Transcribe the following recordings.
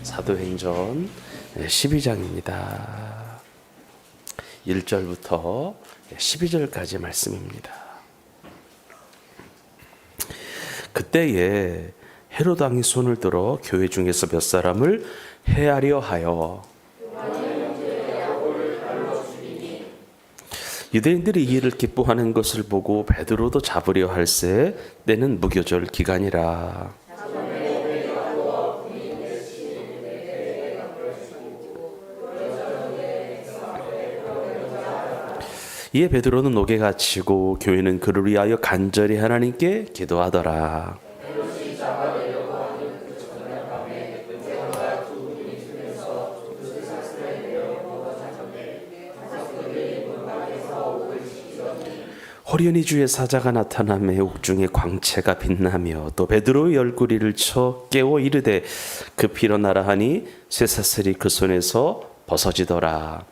사도행전 12장입니다. 1절부터 12절까지 말씀입니다. 그때에 헤롯 왕이 손을 들어 교회 중에서 몇 사람을 해하려 하여 유대인들이 이 일을 기뻐하는 것을 보고 베드로도 잡으려 할새 때는 무교절 기간이라. 이에 베드로는 옥에 갇히고 교회는 그를 위하여 간절히 하나님께 기도하더라. 호련히 주의 사자가 나타나매 옥중에 광채가 빛나며 또 베드로의 얼굴이를 쳐 깨워 이르되 급히 일어나라 하니 쇠사슬이 그 손에서 벗어지더라.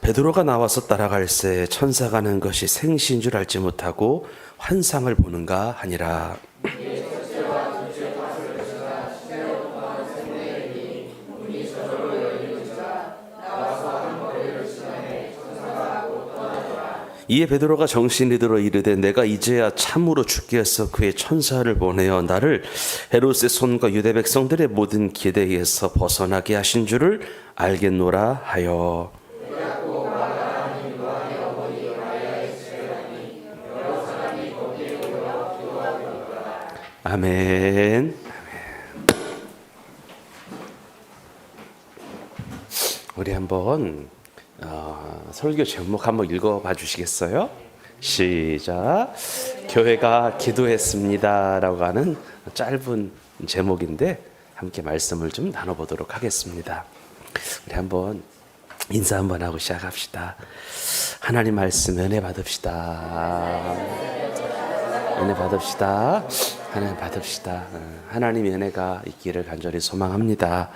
베드로가 나와서 따라갈새 천사가 는 것이 생시인 줄 알지 못하고 환상을 보는가 하니라. 이에 베드로가 정신이 들어 이르되 내가 이제야 참으로 죽겠어 그의 천사를 보내어 나를 헤롯의 손과 유대 백성들의 모든 기대에서 벗어나게 하신 줄을 알겠노라 하여. 아멘. 우리 한번 설교 제목 한번 읽어봐 주시겠어요? 시작. 교회가 기도했습니다 라고 하는 짧은 제목인데 함께 말씀을 좀 나눠보도록 하겠습니다. 우리 한번 인사 한번 하고 시작합시다. 하나님 말씀 은혜 받읍시다. 은혜 받읍시다. 하나님 받읍시다. 하나님의 은혜가 있기를 간절히 소망합니다.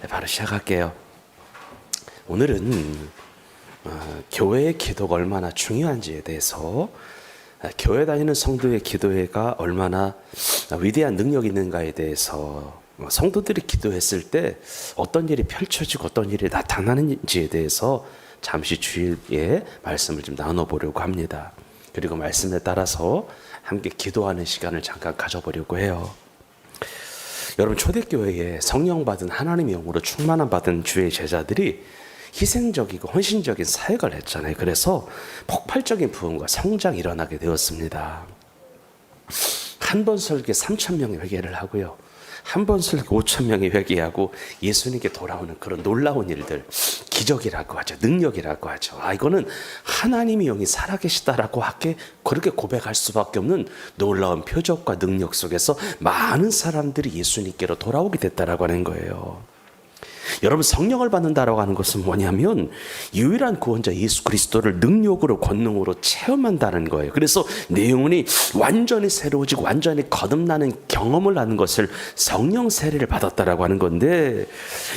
바로 시작할게요. 오늘은 교회의 기도가 얼마나 중요한지에 대해서, 교회 다니는 성도의 기도회가 얼마나 위대한 능력이 있는가에 대해서, 성도들이 기도했을 때 어떤 일이 펼쳐지고 어떤 일이 나타나는지에 대해서 잠시 주일에 말씀을 좀 나눠보려고 합니다. 그리고 말씀에 따라서 함께 기도하는 시간을 잠깐 가져보려고 해요. 여러분, 초대교회에 성령 받은 하나님의 영으로 충만함 받은 주의 제자들이 희생적이고 헌신적인 사역을 했잖아요. 그래서 폭발적인 부흥과 성장이 일어나게 되었습니다. 한 번 설교에 3,000명이 회개를 하고요. 한 번 설교에 5,000명이 회개하고 예수님께 돌아오는 그런 놀라운 일들, 기적이라고 하죠. 능력이라고 하죠. 이거는 하나님의 영이 살아계시다라고 그렇게 고백할 수밖에 없는 놀라운 표적과 능력 속에서 많은 사람들이 예수님께로 돌아오게 됐다라고 하는 거예요. 여러분, 성령을 받는다라고 하는 것은 뭐냐면 유일한 구원자 예수 그리스도를 능력으로 권능으로 체험한다는 거예요. 그래서 내 영혼이 완전히 새로워지고 완전히 거듭나는 경험을 하는 것을 성령 세례를 받았다라고 하는 건데,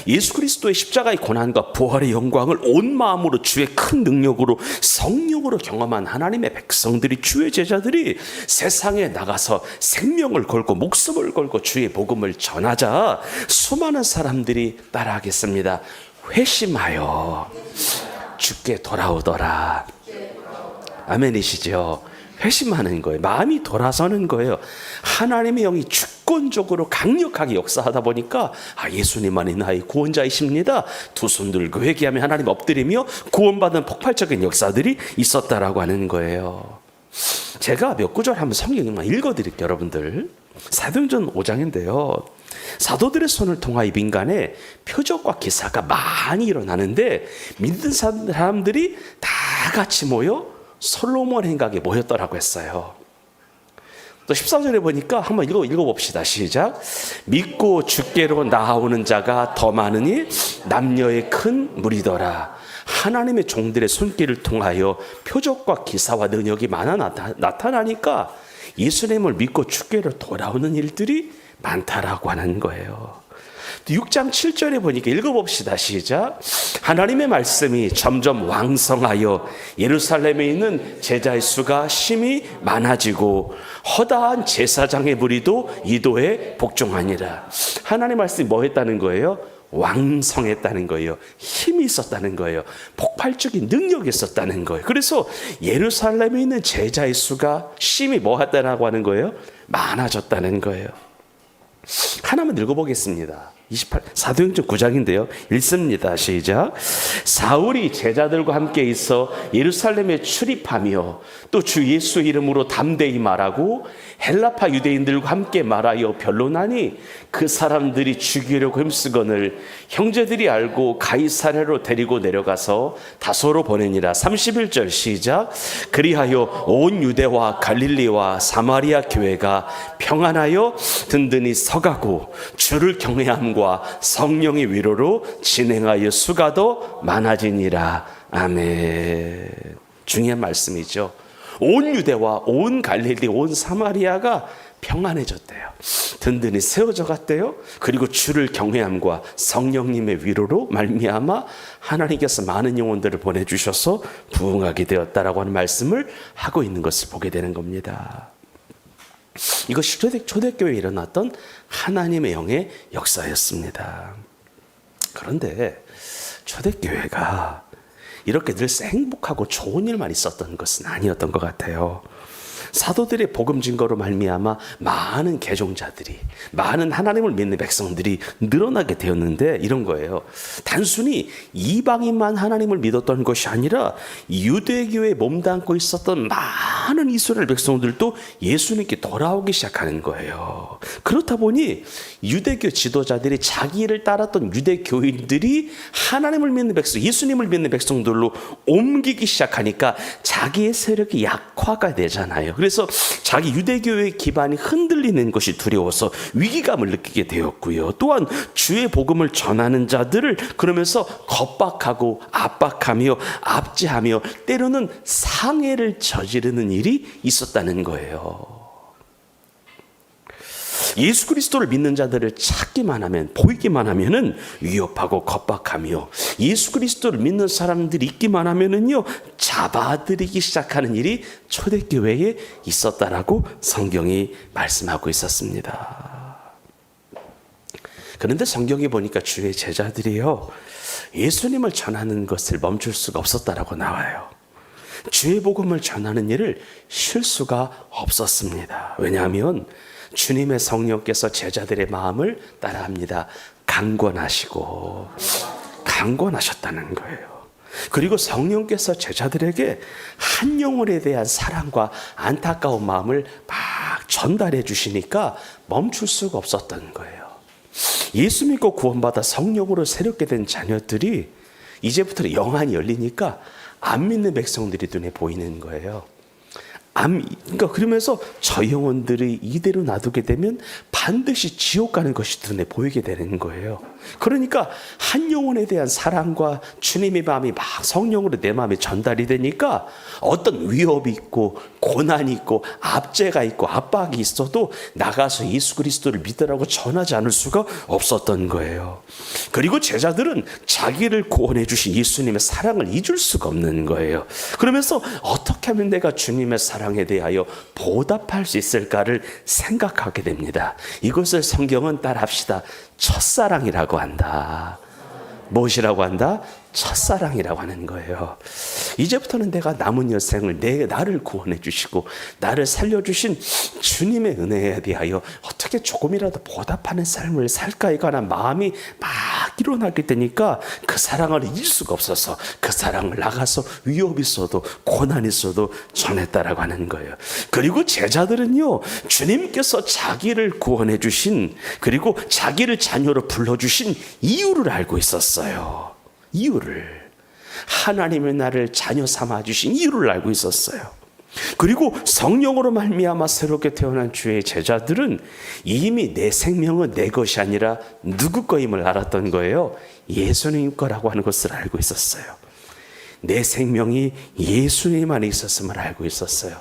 예수 그리스도의 십자가의 고난과 부활의 영광을 온 마음으로 주의 큰 능력으로 성령으로 경험한 하나님의 백성들이, 주의 제자들이 세상에 나가서 생명을 걸고 목숨을 걸고 주의 복음을 전하자 수많은 사람들이 따라하겠습니다. 회심하여 주께 돌아오더라. 아멘이시죠? 회심하는 거예요. 마음이 돌아서는 거예요. 하나님의 영이 주권적으로 강력하게 역사하다 보니까 예수님만이 나의 구원자이십니다. 두 손 들고 회개하며 하나님 엎드리며 구원받은 폭발적인 역사들이 있었다라고 하는 거예요. 제가 몇 구절 한번 성경만 읽어드릴게요. 여러분들, 사도행전 5장인데요 사도들의 손을 통하여 빈간에 표적과 기사가 많이 일어나는데 믿는 사람들이 다 같이 모여 솔로몬 행각에 모였더라고 했어요. 또 14절에 보니까 한번 읽어봅시다. 시작. 믿고 주께로 나아오는 자가 더 많으니 남녀의 큰 무리더라. 하나님의 종들의 손길을 통하여 표적과 기사와 능력이 많아 나타나니까 예수님을 믿고 주께로 돌아오는 일들이 많다라고 하는 거예요. 6장 7절에 보니까 읽어봅시다. 시작. 하나님의 말씀이 점점 왕성하여 예루살렘에 있는 제자의 수가 심히 많아지고 허다한 제사장의 무리도 이도에 복종하니라. 하나님의 말씀이 뭐 했다는 거예요? 왕성했다는 거예요. 힘이 있었다는 거예요. 폭발적인 능력이 있었다는 거예요. 그래서 예루살렘에 있는 제자의 수가 심히 뭐 했다라고 하는 거예요? 많아졌다는 거예요. 하나만 읽어보겠습니다. 28 사도행전 9장인데요. 읽습니다. 시작. 사울이 제자들과 함께 있어 예루살렘에 출입하며 또 주 예수 이름으로 담대히 말하고 헬라파 유대인들과 함께 말하여 변론하니 그 사람들이 죽이려고 힘쓰거늘 형제들이 알고 가이사랴로 데리고 내려가서 다소로 보내니라. 31절 시작. 그리하여 온 유대와 갈릴리와 사마리아 교회가 평안하여 든든히 서가고 주를 경외함과 성령의 위로로 진행하여 수가 더 많아지니라. 아멘. 중요한 말씀이죠. 온 유대와 온 갈릴리, 온 사마리아가 평안해졌대요. 든든히 세워져 갔대요. 그리고 주를 경외함과 성령님의 위로로 말미암아 하나님께서 많은 영혼들을 보내주셔서 부흥하게 되었다라고 하는 말씀을 하고 있는 것을 보게 되는 겁니다. 이것이 초대교회에 일어났던 하나님의 영의 역사였습니다. 그런데 초대교회가 이렇게 늘 행복하고 좋은 일만 있었던 것은 아니었던 것 같아요. 사도들의 복음 증거로 말미암아 많은 개종자들이, 많은 하나님을 믿는 백성들이 늘어나게 되었는데 이런 거예요. 단순히 이방인만 하나님을 믿었던 것이 아니라 유대교에 몸담고 있었던 많은 이스라엘 백성들도 예수님께 돌아오기 시작하는 거예요. 그렇다 보니 유대교 지도자들이 자기 일을 따랐던 유대교인들이 하나님을 믿는 백성, 예수님을 믿는 백성들로 옮기기 시작하니까 자기의 세력이 약화가 되잖아요. 그래서 자기 유대교의 기반이 흔들리는 것이 두려워서 위기감을 느끼게 되었고요. 또한 주의 복음을 전하는 자들을 그러면서 겁박하고 압박하며 압제하며 때로는 상해를 저지르는 일이 있었다는 거예요. 예수 그리스도를 믿는 자들을 찾기만 하면, 보이기만 하면은 위협하고 겁박하며 예수 그리스도를 믿는 사람들이 있기만 하면은요 잡아들이기 시작하는 일이 초대교회에 있었다라고 성경이 말씀하고 있었습니다. 그런데 성경에 보니까 주의 제자들이요 예수님을 전하는 것을 멈출 수가 없었다라고 나와요. 주의 복음을 전하는 일을 쉴 수가 없었습니다. 왜냐하면 주님의 성령께서 제자들의 마음을 따라합니다. 강권하셨다는 거예요. 그리고 성령께서 제자들에게 한 영혼에 대한 사랑과 안타까운 마음을 막 전달해 주시니까 멈출 수가 없었던 거예요. 예수 믿고 구원받아 성령으로 새롭게 된 자녀들이 이제부터 영안이 열리니까 안 믿는 백성들이 눈에 보이는 거예요. 그러니까 그러면서 저 영혼들이 이대로 놔두게 되면 반드시 지옥 가는 것이 눈에 보이게 되는 거예요. 그러니까 한 영혼에 대한 사랑과 주님의 마음이 막 성령으로 내 마음에 전달이 되니까 어떤 위협이 있고 고난이 있고 압제가 있고 압박이 있어도 나가서 예수 그리스도를 믿으라고 전하지 않을 수가 없었던 거예요. 그리고 제자들은 자기를 구원해 주신 예수님의 사랑을 잊을 수가 없는 거예요. 그러면서 어떻게 하면 내가 주님의 사랑에 대하여 보답할 수 있을까를 생각하게 됩니다. 이것을 성경은 따라합시다. 첫사랑이라고 한다. 무엇이라고 한다? 첫사랑이라고 하는 거예요. 이제부터는 내가 남은 여생을 나를 구원해 주시고 나를 살려주신 주님의 은혜에 대하여 어떻게 조금이라도 보답하는 삶을 살까에 관한 마음이 막 일어나게 되니까 그 사랑을 잊을 수가 없어서 그 사랑을 나가서 위협이 있어도 고난이 있어도 전했다라고 하는 거예요. 그리고 제자들은요 주님께서 자기를 구원해 주신 그리고 자기를 자녀로 불러주신 이유를 알고 있었어요. 이유를 하나님의 나를 자녀 삼아 주신 이유를 알고 있었어요. 그리고 성령으로 말미암아 새롭게 태어난 주의 제자들은 이미 내 생명은 내 것이 아니라 누구 거임을 알았던 거예요. 예수님 거라고 하는 것을 알고 있었어요. 내 생명이 예수님 안에 있었음을 알고 있었어요.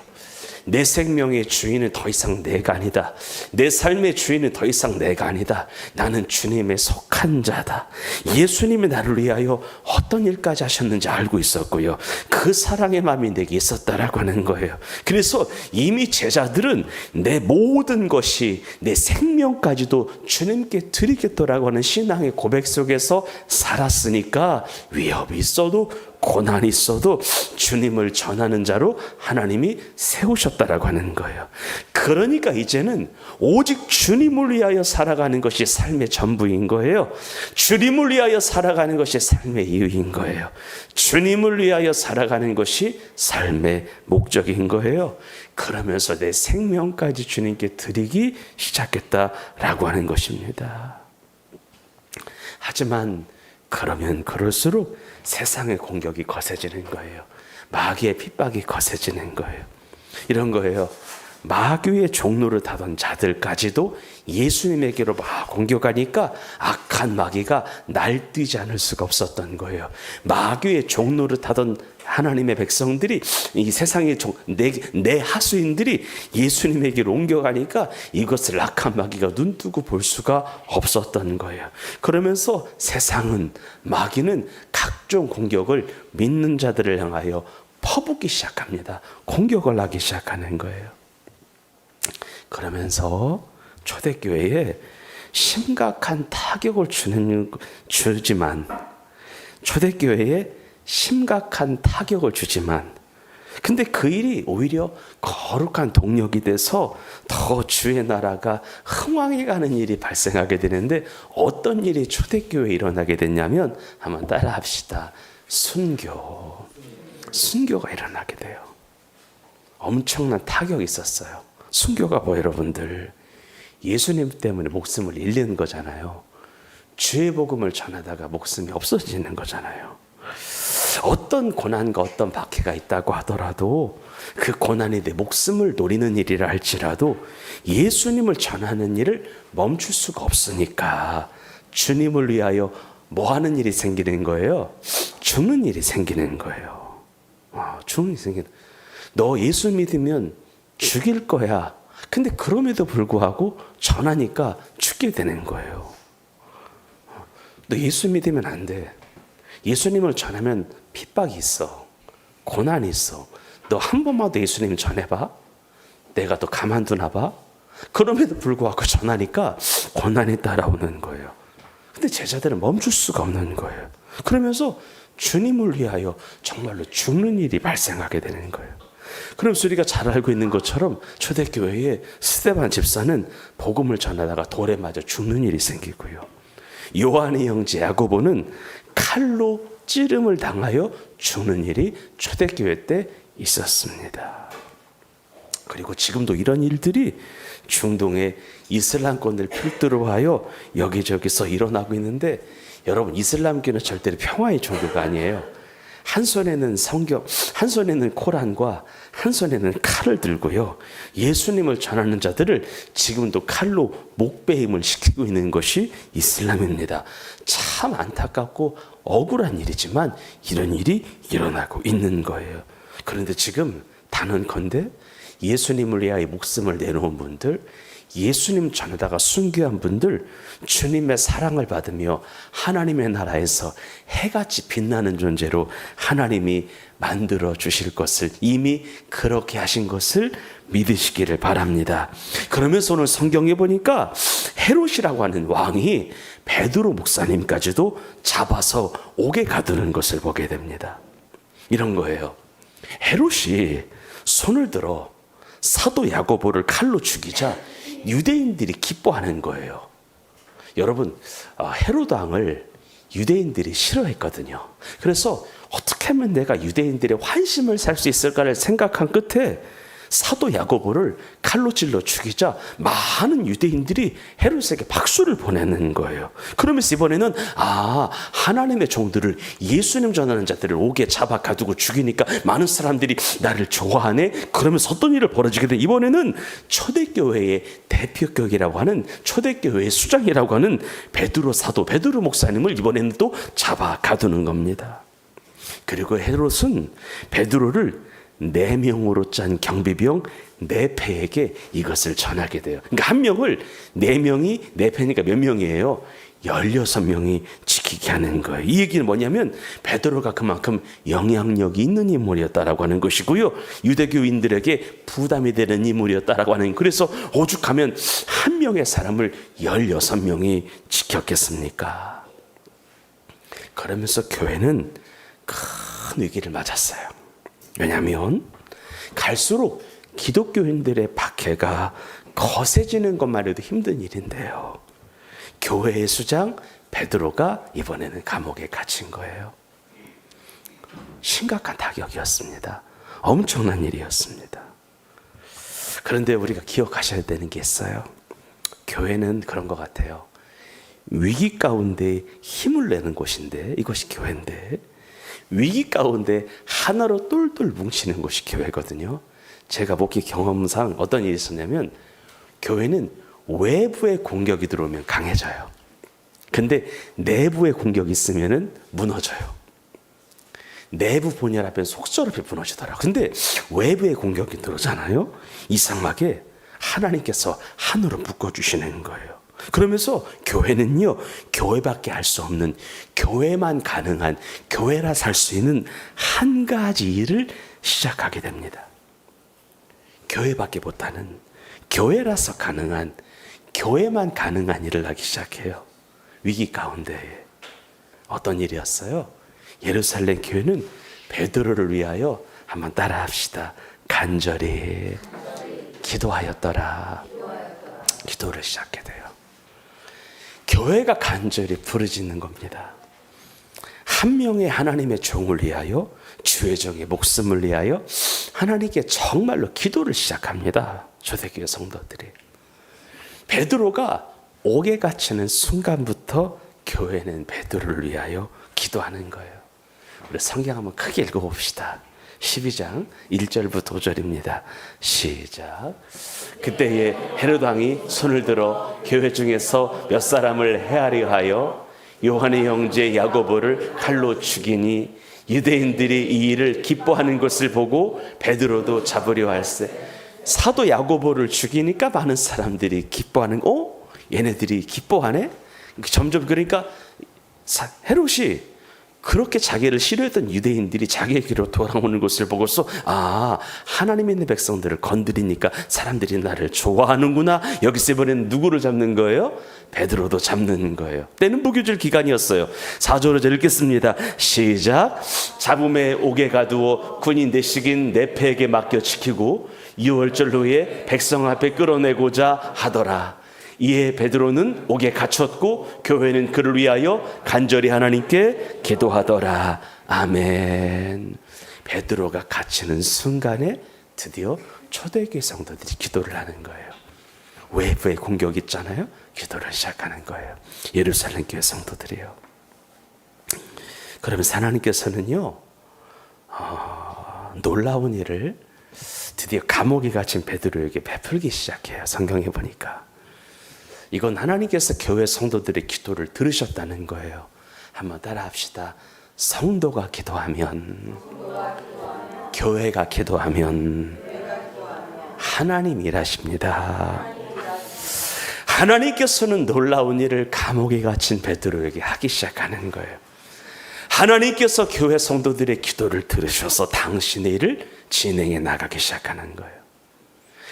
내 생명의 주인은 더 이상 내가 아니다. 내 삶의 주인은 더 이상 내가 아니다. 나는 주님에 속한 자다. 예수님이 나를 위하여 어떤 일까지 하셨는지 알고 있었고요. 그 사랑의 마음이 내게 있었다라고 하는 거예요. 그래서 이미 제자들은 내 모든 것이 내 생명까지도 주님께 드리겠다라고 하는 신앙의 고백 속에서 살았으니까 위협이 있어도 고난이 있어도 주님을 전하는 자로 하나님이 세우셨다라고 하는 거예요. 그러니까 이제는 오직 주님을 위하여 살아가는 것이 삶의 전부인 거예요. 주님을 위하여 살아가는 것이 삶의 이유인 거예요. 주님을 위하여 살아가는 것이 삶의 목적인 거예요. 그러면서 내 생명까지 주님께 드리기 시작했다라고 하는 것입니다. 하지만 그러면 그럴수록 세상의 공격이 거세지는 거예요. 마귀의 핍박이 거세지는 거예요. 이런 거예요. 마귀의 종로를 타던 자들까지도 예수님에게로 막 공격하니까 악한 마귀가 날뛰지 않을 수가 없었던 거예요. 마귀의 종로를 타던 하나님의 백성들이, 이 세상의 내 하수인들이 예수님에게로 옮겨가니까 이것을 악한 마귀가 눈뜨고 볼 수가 없었던 거예요. 그러면서 세상은, 마귀는 각종 공격을 믿는 자들을 향하여 퍼붓기 시작합니다. 공격을 하기 시작하는 거예요. 그러면서 초대교회에 심각한 타격을 주지만, 초대교회에 심각한 타격을 주지만, 근데 그 일이 오히려 거룩한 동력이 돼서 더 주의 나라가 흥왕해 가는 일이 발생하게 되는데, 어떤 일이 초대교회에 일어나게 됐냐면, 한번 따라 합시다. 순교가 일어나게 돼요. 엄청난 타격이 있었어요. 순교가 뭐, 여러분들, 예수님 때문에 목숨을 잃는 거잖아요. 주의 복음을 전하다가 목숨이 없어지는 거잖아요. 어떤 고난과 어떤 박해가 있다고 하더라도 그 고난이 내 목숨을 노리는 일이라 할지라도 예수님을 전하는 일을 멈출 수가 없으니까 주님을 위하여 뭐 하는 일이 생기는 거예요? 죽는 일이 생기는 거예요. 죽는 일이 생기는. 너 예수 믿으면 죽일 거야. 근데 그럼에도 불구하고 전하니까 죽게 되는 거예요. 너 예수 믿으면 안 돼. 예수님을 전하면 핍박이 있어. 고난이 있어. 너 한 번만 더 예수님 전해봐. 내가 너 가만두나 봐. 그럼에도 불구하고 전하니까 고난이 따라오는 거예요. 근데 제자들은 멈출 수가 없는 거예요. 그러면서 주님을 위하여 정말로 죽는 일이 발생하게 되는 거예요. 그럼 우리가 잘 알고 있는 것처럼 초대교회에 스데반 집사는 복음을 전하다가 돌에 맞아 죽는 일이 생기고요. 요한의 형제 야고보는 칼로 찌름을 당하여 죽는 일이 초대교회 때 있었습니다. 그리고 지금도 이런 일들이 중동의 이슬람권을 필두로 하여 여기저기서 일어나고 있는데, 여러분, 이슬람교는 절대로 평화의 종교가 아니에요. 한 손에는 성경, 한 손에는 코란과 한 손에는 칼을 들고요, 예수님을 전하는 자들을 지금도 칼로 목베임을 시키고 있는 것이 이슬람입니다. 참 안타깝고 억울한 일이지만 이런 일이 일어나고 있는 거예요. 그런데 지금 단언컨대 예수님을 위하여 목숨을 내놓은 분들, 예수님 전하다가 순교한 분들, 주님의 사랑을 받으며 하나님의 나라에서 해같이 빛나는 존재로 하나님이 만들어 주실 것을, 이미 그렇게 하신 것을 믿으시기를 바랍니다. 그러면서 오늘 성경에 보니까 헤롯이라고 하는 왕이 베드로 목사님까지도 잡아서 옥에 가두는 것을 보게 됩니다. 이런 거예요. 헤롯이 손을 들어 사도 야고보를 칼로 죽이자 유대인들이 기뻐하는 거예요. 여러분, 헤롯 왕을 유대인들이 싫어했거든요. 그래서 어떻게 하면 내가 유대인들의 환심을 살 수 있을까를 생각한 끝에 사도 야고보를 칼로 찔러 죽이자 많은 유대인들이 헤롯에게 박수를 보내는 거예요. 그러면서 이번에는 하나님의 종들을, 예수님 전하는 자들을 옥에 잡아 가두고 죽이니까 많은 사람들이 나를 좋아하네. 그러면서 어떤 일을 벌어지게 돼? 이번에는 초대교회의 대표격이라고 하는, 초대교회의 수장이라고 하는 베드로 사도, 베드로 목사님을 이번에는 또 잡아 가두는 겁니다. 그리고 헤롯은 베드로를 4명으로 짠 경비병 4패에게 이것을 전하게 돼요. 그러니까 한 명을 4명이, 4패니까 몇 명이에요? 16명이 지키게 하는 거예요. 이 얘기는 뭐냐면 베드로가 그만큼 영향력이 있는 인물이었다라고 하는 것이고요. 유대교인들에게 부담이 되는 인물이었다라고 하는, 그래서 오죽하면 한 명의 사람을 16명이 지켰겠습니까? 그러면서 교회는 큰 위기를 맞았어요. 왜냐하면 갈수록 기독교인들의 박해가 거세지는 것만 해도 힘든 일인데요. 교회의 수장 베드로가 이번에는 감옥에 갇힌 거예요. 심각한 타격이었습니다. 엄청난 일이었습니다. 그런데 우리가 기억하셔야 되는 게 있어요. 교회는 그런 것 같아요. 위기 가운데 힘을 내는 곳인데, 이것이 교회인데, 위기 가운데 하나로 똘똘 뭉치는 것이 교회거든요. 제가 목회 경험상 어떤 일이 있었냐면, 교회는 외부의 공격이 들어오면 강해져요. 근데 내부의 공격이 있으면 무너져요. 내부 본열 앞에 속절없이 무너지더라고요. 근데 외부의 공격이 들어오잖아요. 이상하게 하나님께서 하늘로 묶어주시는 거예요. 그러면서 교회는요, 교회밖에 할 수 없는, 교회만 가능한, 교회라 살 수 있는 한 가지 일을 시작하게 됩니다. 교회밖에 못하는, 교회라서 가능한, 교회만 가능한 일을 하기 시작해요. 위기 가운데 어떤 일이었어요? 예루살렘 교회는 베드로를 위하여, 한번 따라 합시다. 간절히 기도하였더라. 기도를 시작해 돼요. 교회가 간절히 부르짖는 겁니다. 한 명의 하나님의 종을 위하여, 주의 종의 목숨을 위하여 하나님께 정말로 기도를 시작합니다. 초대교회 성도들이. 베드로가 옥에 갇히는 순간부터 교회는 베드로를 위하여 기도하는 거예요. 우리 성경 한번 크게 읽어봅시다. 12장 1절부터 5절입니다. 시작. 그때에 헤롯 왕이 손을 들어 교회 중에서 몇 사람을 해하려 하여 요한의 형제 야고보를 칼로 죽이니, 유대인들이 이 일을 기뻐하는 것을 보고 베드로도 잡으려 할세. 사도 야고보를 죽이니까 많은 사람들이 기뻐하는, 얘네들이 기뻐하네? 점점, 그러니까 헤롯이 그렇게 자기를 싫어했던 유대인들이 자기에게로 돌아오는 것을 보고서, 하나님 있는 백성들을 건드리니까 사람들이 나를 좋아하는구나. 여기서 이번에는 누구를 잡는 거예요? 베드로도 잡는 거예요. 때는 무교절 기간이었어요. 4절을 읽겠습니다. 시작. 잡음에 옥에 가두어 군인 대식인 네페에게 맡겨 지키고 6월절 후에 백성 앞에 끌어내고자 하더라. 이에 베드로는 옥에 갇혔고 교회는 그를 위하여 간절히 하나님께 기도하더라. 아멘. 베드로가 갇히는 순간에 드디어 초대교회 성도들이 기도를 하는 거예요. 외부의 공격이 있잖아요. 기도를 시작하는 거예요. 예루살렘 교회 성도들이요. 그러면서 하나님께서는요, 놀라운 일을 드디어 감옥에 갇힌 베드로에게 베풀기 시작해요. 성경에 보니까. 이건 하나님께서 교회 성도들의 기도를 들으셨다는 거예요. 한번 따라 합시다. 성도가 기도하면, 교회가 기도하면 하나님 일하십니다. 하나님께서는 놀라운 일을 감옥에 갇힌 베드로에게 하기 시작하는 거예요. 하나님께서 교회 성도들의 기도를 들으셔서 당신의 일을 진행해 나가기 시작하는 거예요.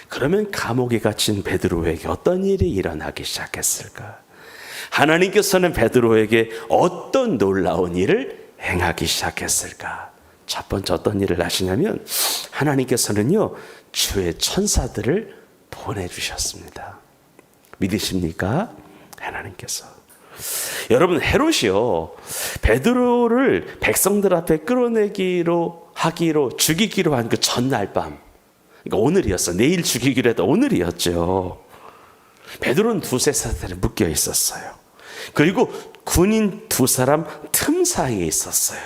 그러면 감옥에 갇힌 베드로에게 어떤 일이 일어나기 시작했을까? 하나님께서는 베드로에게 어떤 놀라운 일을 행하기 시작했을까? 첫 번째 어떤 일을 하시냐면, 하나님께서는요, 주의 천사들을 보내주셨습니다. 믿으십니까? 하나님께서. 여러분, 헤롯이요, 베드로를 백성들 앞에 끌어내기로 하기로, 죽이기로 한 그 전날 밤, 그러니까 오늘이었어. 내일 죽이기로 해도 오늘이었죠. 베드로는 두세 사람이 묶여 있었어요. 그리고 군인 두 사람 틈 사이에 있었어요.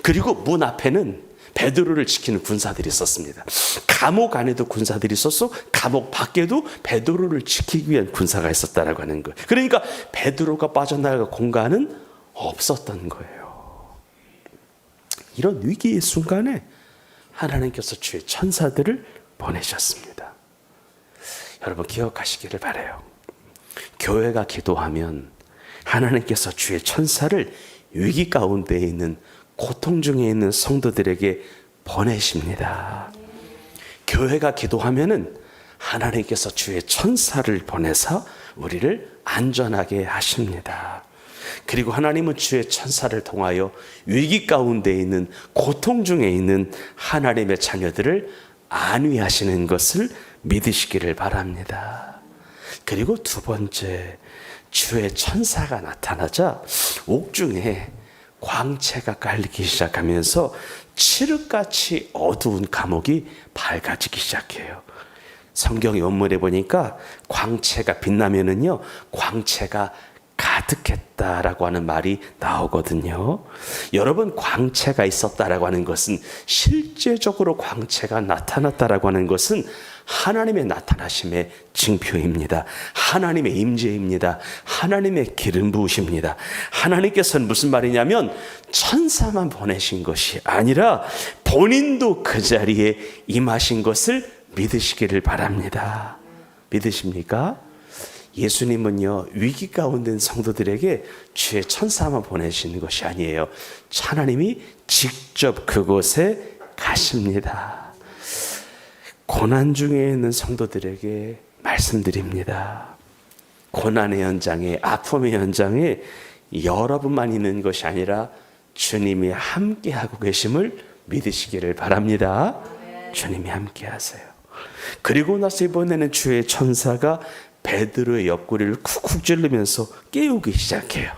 그리고 문 앞에는 베드로를 지키는 군사들이 있었습니다. 감옥 안에도 군사들이 있었고 감옥 밖에도 베드로를 지키기 위한 군사가 있었다라고 하는 거예요. 그러니까 베드로가 빠져나갈 공간은 없었던 거예요. 이런 위기의 순간에 하나님께서 주의 천사들을 보내셨습니다. 여러분 기억하시기를 바라요. 교회가 기도하면 하나님께서 주의 천사를 위기 가운데 있는 고통 중에 있는 성도들에게 보내십니다. 교회가 기도하면은 하나님께서 주의 천사를 보내서 우리를 안전하게 하십니다. 그리고 하나님은 주의 천사를 통하여 위기 가운데 있는 고통 중에 있는 하나님의 자녀들을 안위하시는 것을 믿으시기를 바랍니다. 그리고 두 번째, 주의 천사가 나타나자 옥중에 광채가 깔리기 시작하면서 칠흑같이 어두운 감옥이 밝아지기 시작해요. 성경 원문에 보니까 광채가 빛나면은요, 광채가 가득했다라고 하는 말이 나오거든요. 여러분, 광채가 있었다라고 하는 것은, 실제적으로 광채가 나타났다라고 하는 것은 하나님의 나타나심의 징표입니다. 하나님의 임재입니다. 하나님의 기름 부으십니다. 하나님께서는 무슨 말이냐면 천사만 보내신 것이 아니라 본인도 그 자리에 임하신 것을 믿으시기를 바랍니다. 믿으십니까? 예수님은요, 위기 가운데 있는 성도들에게 주의 천사만 보내시는 것이 아니에요. 하나님이 직접 그곳에 가십니다. 고난 중에 있는 성도들에게 말씀드립니다. 고난의 현장에, 아픔의 현장에 여러분만 있는 것이 아니라 주님이 함께하고 계심을 믿으시기를 바랍니다. 주님이 함께하세요. 그리고 나서 이번에는 주의 천사가 베드로의 옆구리를 쿡쿡 찌르면서 깨우기 시작해요.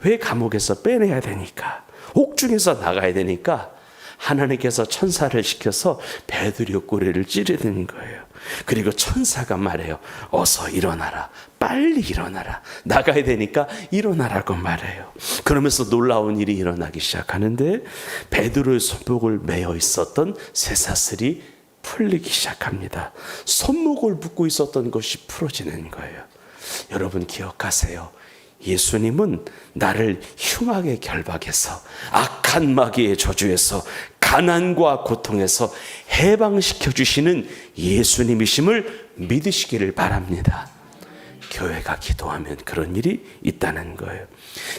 왜? 감옥에서 빼내야 되니까, 옥중에서 나가야 되니까 하나님께서 천사를 시켜서 베드로 옆구리를 찌르는 거예요. 그리고 천사가 말해요. 어서 일어나라. 빨리 일어나라. 나가야 되니까 일어나라고 말해요. 그러면서 놀라운 일이 일어나기 시작하는데 베드로의 손목을 매어 있었던 쇠사슬이 풀리기 시작합니다. 손목을 묶고 있었던 것이 풀어지는 거예요. 여러분 기억하세요. 예수님은 나를 흉악의 결박에서, 악한 마귀의 저주에서, 가난과 고통에서 해방시켜 주시는 예수님이심을 믿으시기를 바랍니다. 교회가 기도하면 그런 일이 있다는 거예요.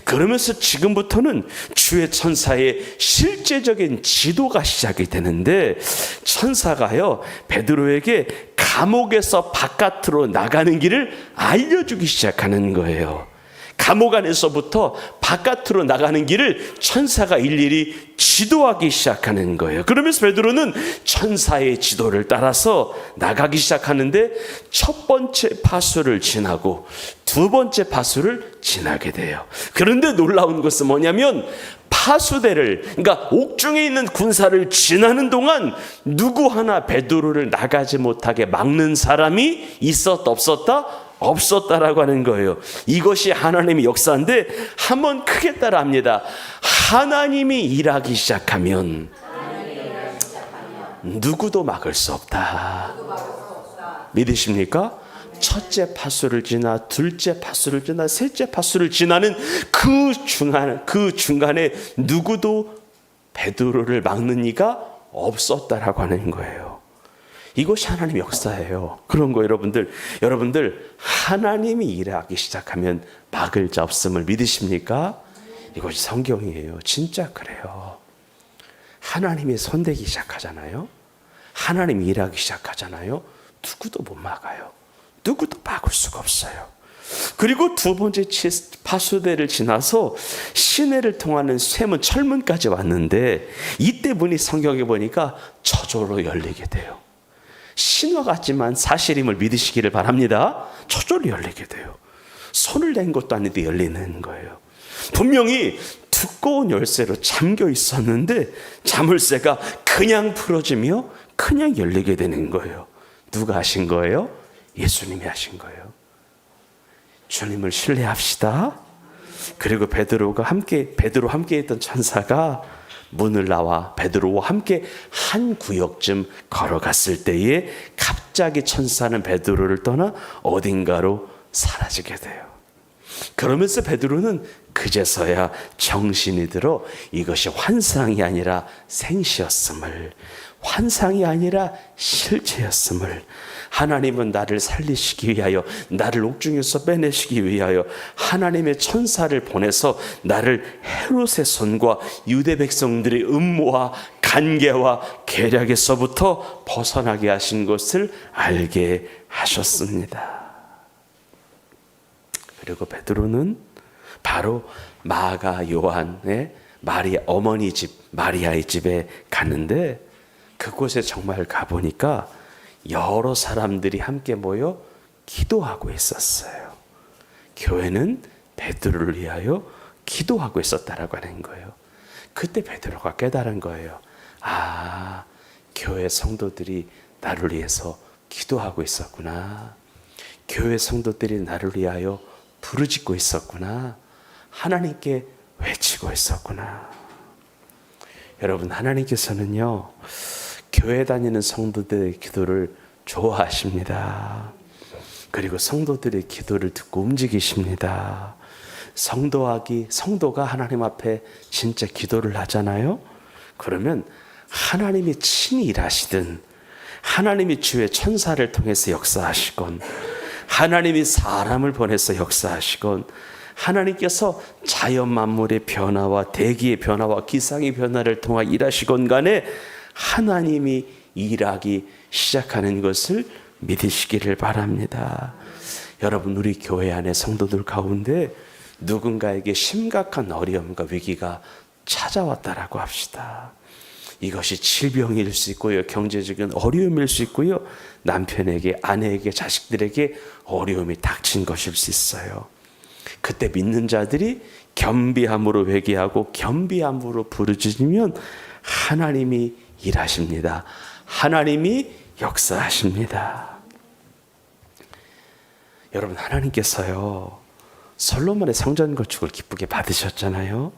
그러면서 지금부터는 주의 천사의 실제적인 지도가 시작이 되는데, 천사가요 베드로에게 감옥에서 바깥으로 나가는 길을 알려주기 시작하는 거예요. 감옥 안에서부터 바깥으로 나가는 길을 천사가 일일이 지도하기 시작하는 거예요. 그러면서 베드로는 천사의 지도를 따라서 나가기 시작하는데, 첫 번째 파수를 지나고 두 번째 파수를 지나게 돼요. 그런데 놀라운 것은 뭐냐면, 파수대를, 그러니까 옥중에 있는 군사를 지나는 동안 누구 하나 베드로를 나가지 못하게 막는 사람이 있었다 없었다? 없었다라고 하는 거예요. 이것이 하나님의 역사인데 한번 크게 따라합니다. 하나님이 일하기 시작하면 누구도 막을 수 없다. 믿으십니까? 첫째 파수를 지나 둘째 파수를 지나 셋째 파수를 지나는 그 중간에 누구도 베드로를 막는 이가 없었다라고 하는 거예요. 이것이 하나님의 역사예요. 그런 거 여러분들 하나님이 일하기 시작하면 막을 자 없음을 믿으십니까? 이것이 성경이에요. 진짜 그래요. 하나님이 손대기 시작하잖아요. 하나님이 일하기 시작하잖아요. 누구도 못 막아요. 누구도 막을 수가 없어요. 그리고 두 번째 파수대를 지나서 시내를 통하는 쇠문, 철문까지 왔는데, 이때 문이 성경에 보니까 저절로 열리게 돼요. 신화 같지만 사실임을 믿으시기를 바랍니다. 저절로 열리게 돼요. 손을 댄 것도 아닌데 열리는 거예요. 분명히 두꺼운 열쇠로 잠겨 있었는데 자물쇠가 그냥 풀어지며 그냥 열리게 되는 거예요. 누가 하신 거예요? 예수님이 하신 거예요. 주님을 신뢰합시다. 그리고 베드로 함께 있던 천사가 문을 나와 베드로와 함께 한 구역쯤 걸어갔을 때에 갑자기 천사는 베드로를 떠나 어딘가로 사라지게 돼요. 그러면서 베드로는 그제서야 정신이 들어 이것이 환상이 아니라 생시였음을, 환상이 아니라 실체였음을, 하나님은 나를 살리시기 위하여, 나를 옥중에서 빼내시기 위하여 하나님의 천사를 보내서 나를 헤롯의 손과 유대 백성들의 음모와 간계와 계략에서부터 벗어나게 하신 것을 알게 하셨습니다. 그리고 베드로는 바로 마가 요한의 어머니 집 마리아의 집에 갔는데, 그곳에 정말 가보니까 여러 사람들이 함께 모여 기도하고 있었어요. 교회는 베드로를 위하여 기도하고 있었다라고 하는 거예요. 그때 베드로가 깨달은 거예요. 아, 교회 성도들이 나를 위해서 기도하고 있었구나. 교회 성도들이 나를 위하여 부르짖고 있었구나. 하나님께 외치고 있었구나. 여러분, 하나님께서는요, 교회 다니는 성도들의 기도를 좋아하십니다. 그리고 성도들의 기도를 듣고 움직이십니다. 성도가 하나님 앞에 진짜 기도를 하잖아요. 그러면 하나님이 친히 일하시든, 하나님이 주의 천사를 통해서 역사하시건, 하나님이 사람을 보내서 역사하시건, 하나님께서 자연 만물의 변화와 대기의 변화와 기상의 변화를 통해 일하시건 간에 하나님이 일하기 시작하는 것을 믿으시기를 바랍니다. 여러분, 우리 교회 안에 성도들 가운데 누군가에게 심각한 어려움과 위기가 찾아왔다라고 합시다. 이것이 질병일 수 있고요, 경제적인 어려움일 수 있고요, 남편에게, 아내에게, 자식들에게 어려움이 닥친 것일 수 있어요. 그때 믿는 자들이 겸비함으로 회개하고 겸비함으로 부르짖으면 하나님이 일하십니다. 하나님이 역사하십니다. 여러분, 하나님께서요, 솔로몬의 성전 건축을 기쁘게 받으셨잖아요.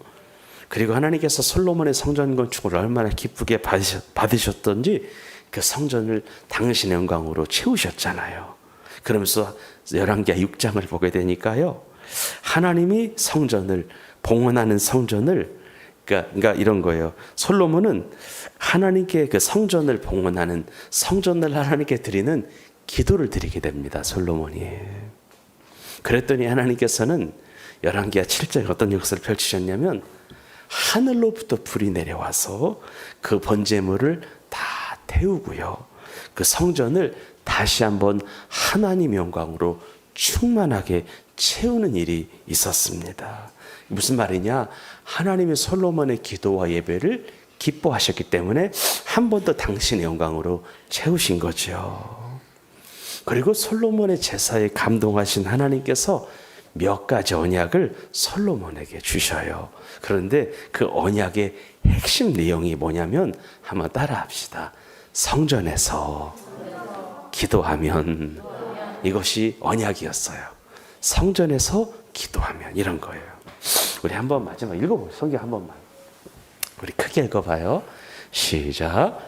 그리고 하나님께서 솔로몬의 성전 건축을 얼마나 기쁘게 받으셨던지 그 성전을 당신의 영광으로 채우셨잖아요. 그러면서 열왕기하 6장을 보게 되니까요, 하나님이 성전을 봉헌하는 성전을, 그러니까 이런 거예요. 솔로몬은 하나님께 그 성전을 봉헌하는, 성전을 하나님께 드리는 기도를 드리게 됩니다. 솔로몬이. 그랬더니 하나님께서는 열왕기하 7장에 어떤 역사를 펼치셨냐면, 하늘로부터 불이 내려와서 그 번제물을 다 태우고요, 그 성전을 다시 한번 하나님 영광으로 충만하게 채우는 일이 있었습니다. 무슨 말이냐? 하나님이 솔로몬의 기도와 예배를 기뻐하셨기 때문에 한 번 더 당신의 영광으로 채우신 거죠. 그리고 솔로몬의 제사에 감동하신 하나님께서 몇 가지 언약을 솔로몬에게 주셔요. 그런데 그 언약의 핵심 내용이 뭐냐면, 한번 따라합시다. 성전에서 기도하면, 이것이 언약이었어요. 성전에서 기도하면, 이런 거예요. 우리 한번 마지막 읽어보세요. 성경 한 번만. 우리 크게 읽어봐요. 시작.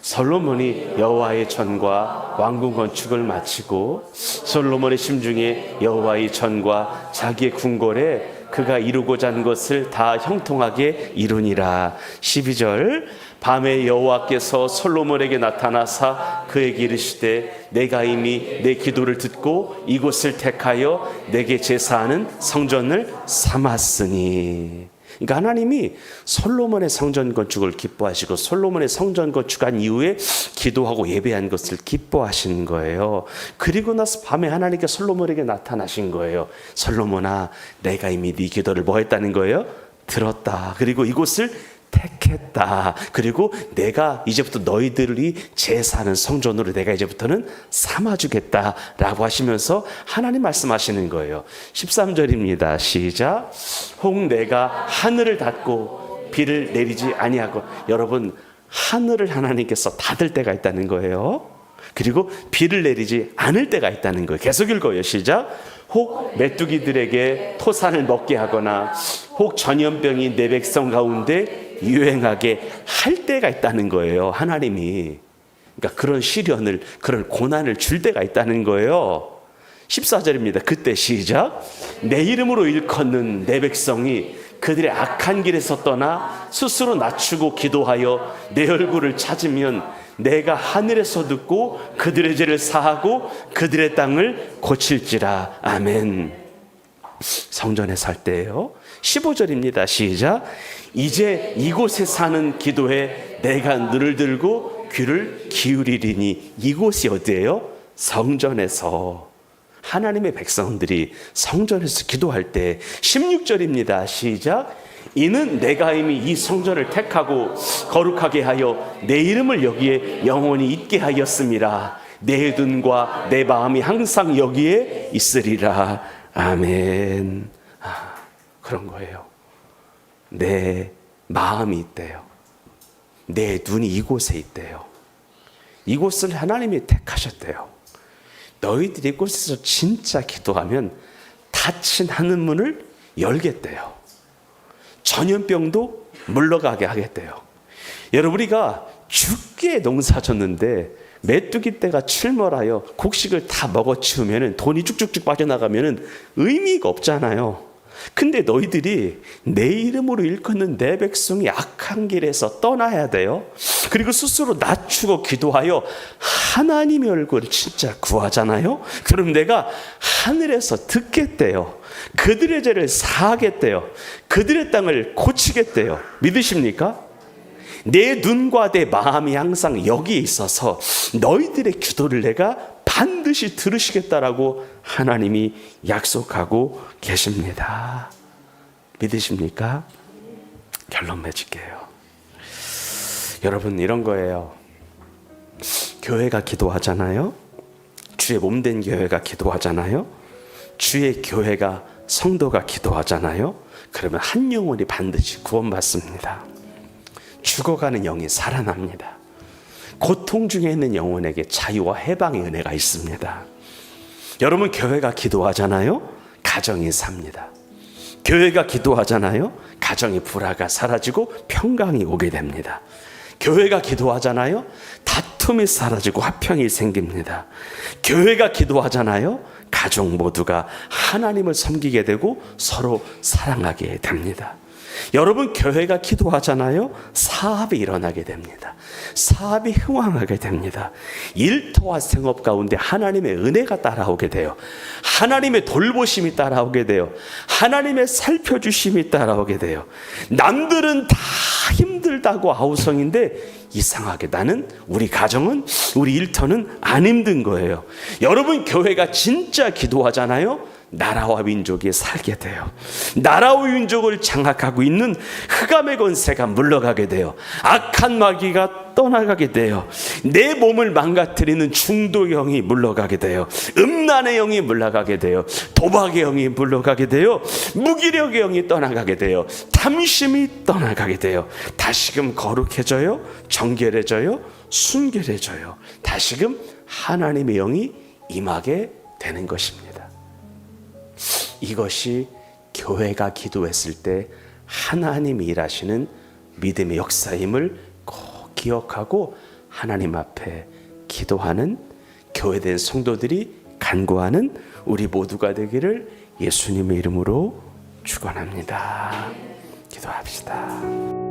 솔로몬이 여호와의 전과 왕궁 건축을 마치고 솔로몬의 심중에 여호와의 전과 자기의 궁궐에 그가 이루고자 한 것을 다 형통하게 이루니라. 12절. 밤에 여호와께서 솔로몬에게 나타나사 그에게 이르시되 내가 이미 내 기도를 듣고 이곳을 택하여 내게 제사하는 성전을 삼았으니. 그러니까 하나님이 솔로몬의 성전 건축을 기뻐하시고 솔로몬의 성전 건축한 이후에 기도하고 예배한 것을 기뻐하신 거예요. 그리고 나서 밤에 하나님께 솔로몬에게 나타나신 거예요. 솔로몬아, 내가 이미 네 기도를 뭐 했다는 거예요? 들었다. 그리고 이곳을 택했다. 그리고 내가 이제부터 너희들이 제사하는 성전으로 내가 이제부터는 삼아주겠다 라고 하시면서 하나님 말씀하시는 거예요. 13절입니다. 시작. 혹 내가 하늘을 닫고 비를 내리지 아니하고. 여러분, 하늘을 하나님께서 닫을 때가 있다는 거예요. 그리고 비를 내리지 않을 때가 있다는 거예요. 계속 읽어요. 시작. 혹 메뚜기들에게 토산을 먹게 하거나 혹 전염병이 내 백성 가운데 유행하게 할 때가 있다는 거예요. 하나님이. 그러니까 그런 시련을, 그런 고난을 줄 때가 있다는 거예요. 14절입니다. 그때 시작. 내 이름으로 일컫는 내 백성이 그들의 악한 길에서 떠나 스스로 낮추고 기도하여 내 얼굴을 찾으면 내가 하늘에서 듣고 그들의 죄를 사하고 그들의 땅을 고칠지라. 아멘. 성전에 살 때예요. 15절입니다. 시작. 이제 이곳에 사는 기도에 내가 눈을 들고 귀를 기울이리니. 이곳이 어디예요? 성전에서. 하나님의 백성들이 성전에서 기도할 때 16절입니다. 시작. 이는 내가 이미 이 성전을 택하고 거룩하게 하여 내 이름을 여기에 영원히 있게 하였음이라. 내 눈과 내 마음이 항상 여기에 있으리라. 아멘. 그런 거예요. 내 마음이 있대요. 내 눈이 이곳에 있대요. 이곳을 하나님이 택하셨대요. 너희들이 이곳에서 진짜 기도하면 닫힌 하늘 문을 열겠대요. 전염병도 물러가게 하겠대요. 여러분, 우리가 죽게 농사 졌는데 메뚜기 떼가 출몰하여 곡식을 다 먹어치우면 돈이 쭉쭉쭉 빠져나가면 의미가 없잖아요. 근데 너희들이 내 이름으로 일컫는 내 백성이 악한 길에서 떠나야 돼요. 그리고 스스로 낮추고 기도하여 하나님의 얼굴을 진짜 구하잖아요. 그럼 내가 하늘에서 듣겠대요. 그들의 죄를 사하겠대요. 그들의 땅을 고치겠대요. 믿으십니까? 내 눈과 내 마음이 항상 여기에 있어서 너희들의 기도를 내가 반드시 들으시겠다라고 하나님이 약속하고 계십니다. 믿으십니까? 결론 맺을게요. 여러분, 이런 거예요. 교회가 기도하잖아요. 주의 몸된 교회가 기도하잖아요. 주의 교회가 성도가 기도하잖아요. 그러면 한 영혼이 반드시 구원받습니다. 죽어가는 영이 살아납니다. 고통 중에 있는 영혼에게 자유와 해방의 은혜가 있습니다. 여러분, 교회가 기도하잖아요. 가정이 삽니다. 교회가 기도하잖아요. 가정의 불화가 사라지고 평강이 오게 됩니다. 교회가 기도하잖아요. 다툼이 사라지고 화평이 생깁니다. 교회가 기도하잖아요. 가족 모두가 하나님을 섬기게 되고 서로 사랑하게 됩니다. 여러분, 교회가 기도하잖아요. 사업이 일어나게 됩니다. 사업이 흥왕하게 됩니다. 일터와 생업 가운데 하나님의 은혜가 따라오게 돼요. 하나님의 돌보심이 따라오게 돼요. 하나님의 살펴주심이 따라오게 돼요. 남들은 다 힘들다고 아우성인데 이상하게 나는, 우리 가정은, 우리 일터는 안 힘든 거예요. 여러분, 교회가 진짜 기도하잖아요. 나라와 민족이 살게 돼요. 나라와 민족을 장악하고 있는 흑암의 권세가 물러가게 돼요. 악한 마귀가 떠나가게 돼요. 내 몸을 망가뜨리는 중독의 영이 물러가게 돼요. 음란의 영이 물러가게 돼요. 도박의 영이 물러가게 돼요. 무기력의 영이 떠나가게 돼요. 탐심이 떠나가게 돼요. 다시금 거룩해져요. 정결해져요. 순결해져요. 다시금 하나님의 영이 임하게 되는 것입니다. 이것이 교회가 기도했을 때 하나님이 일하시는 믿음의 역사임을 꼭 기억하고 하나님 앞에 기도하는 교회된 성도들이 간구하는 우리 모두가 되기를 예수님의 이름으로 축원합니다. 기도합시다.